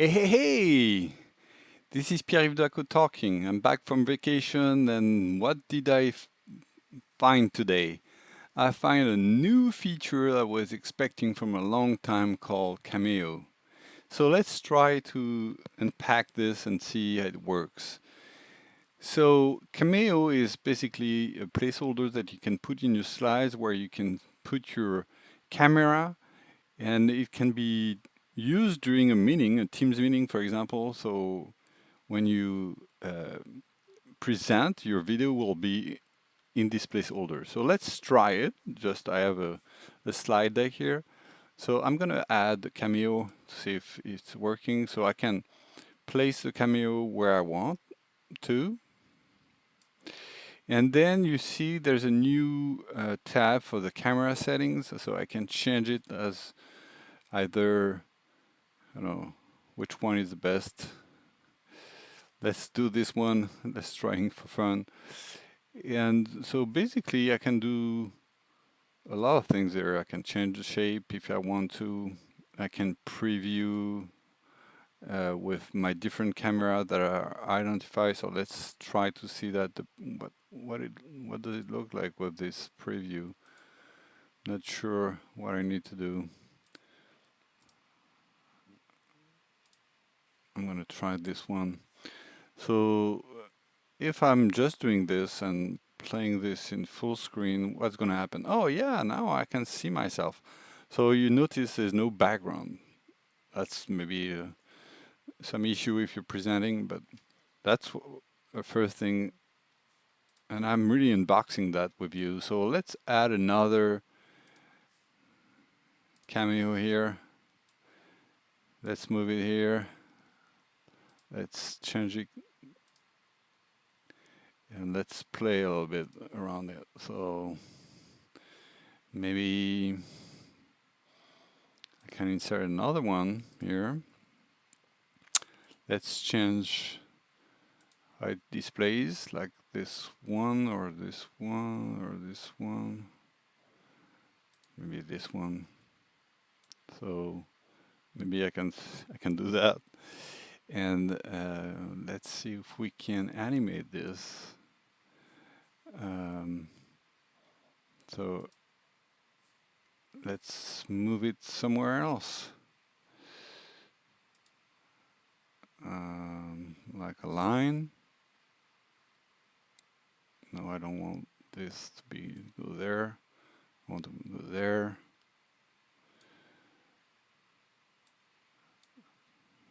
Hey! This is Pierre-Yves Daco talking. I'm back from vacation, and what did I find today? I find a new feature I was expecting from a long time called Cameo. So let's try to unpack this and see how it works. So Cameo is basically a placeholder that you can put in your slides where you can put your camera and it can be used during a meeting, a Teams meeting, for example. So when you present, your video will be in this placeholder. So let's try it. Just I have a slide deck here. So I'm gonna add the Cameo to see if it's working. So I can place the Cameo where I want to. And then you see there's a new tab for the camera settings. So I can change it as either, I don't know, which one is the best. Let's do this one. Let's try it for fun. And so basically I can do a lot of things there. I can change the shape if I want to. I can preview with my different camera that are identified. So let's try to see that what does it look like with this preview. Not sure what I need to do. I'm gonna try this one. So if I'm just doing this and playing this in full screen, what's gonna happen? Oh yeah, now I can see myself. So you notice there's no background. That's maybe some issue if you're presenting, but that's the first thing. And I'm really unboxing that with you. So let's add another cameo here. Let's move it here. Let's change it and let's play a little bit around it. So maybe I can insert another one here. Let's change how it displays, like this one or this one or this one. Maybe this one. So maybe I can do that. And let's see if we can animate this. Um, so let's move it somewhere else. Like a line. No, I don't want this to go there. I want to go there.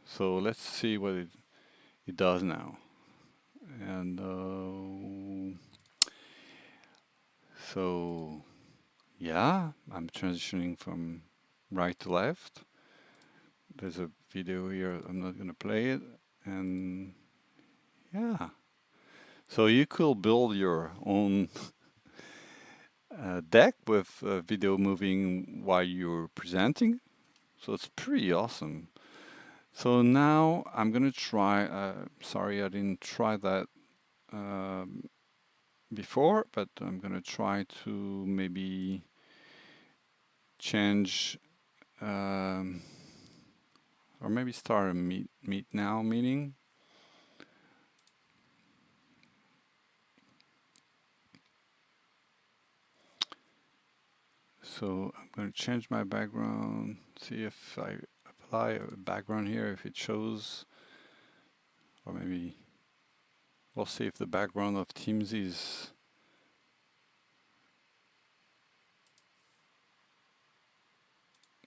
So let's see what it does now. And so yeah, I'm transitioning from right to left. There's a video here. I'm not gonna play it. And yeah, so you could build your own deck with video moving while you're presenting. So it's pretty awesome. So now I'm gonna try. Sorry, I didn't try that um, before, but I'm gonna try to maybe change or maybe start a meet now meeting. So I'm going to change my background, see if I apply a background here, if it shows, or maybe we'll see if the background of Teams is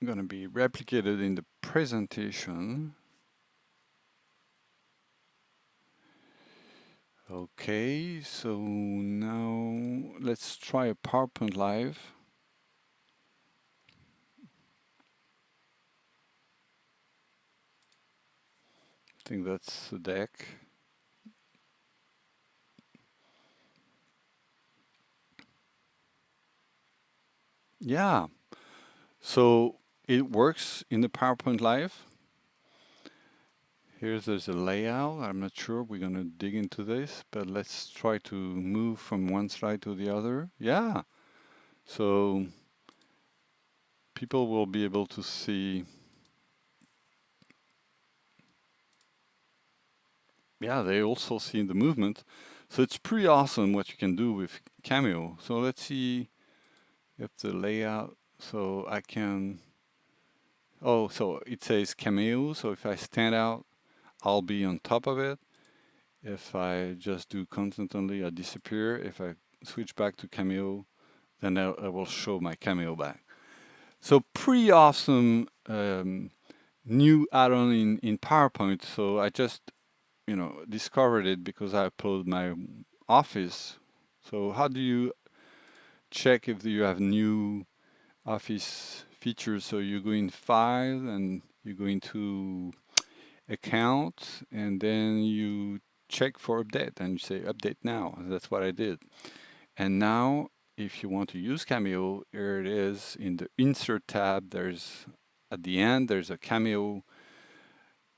going to be replicated in the presentation. Okay, so now let's try a PowerPoint Live. I think that's the deck. Yeah, so it works in the PowerPoint Live. There's a layout. I'm not sure we're going to dig into this, but let's try to move from one slide to the other. Yeah, so people will be able to see yeah, they also see the movement. So it's pretty awesome what you can do with Cameo. So let's see if the layout, so I can, oh, so it says Cameo. So if I stand out, I'll be on top of it. If I just do content only, I disappear. If I switch back to Cameo, then I will show my Cameo back. So pretty awesome new add-on in PowerPoint. So I just, discovered it because I upload my Office. So how do you check if you have new Office features? So you go in File and you go into Account, and then you check for update and you say Update now. That's what I did. And now, if you want to use Cameo, here it is in the Insert tab. There's at the end, there's a Cameo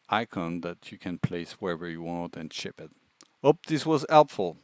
icon that you can place wherever you want and ship it. Hope this was helpful.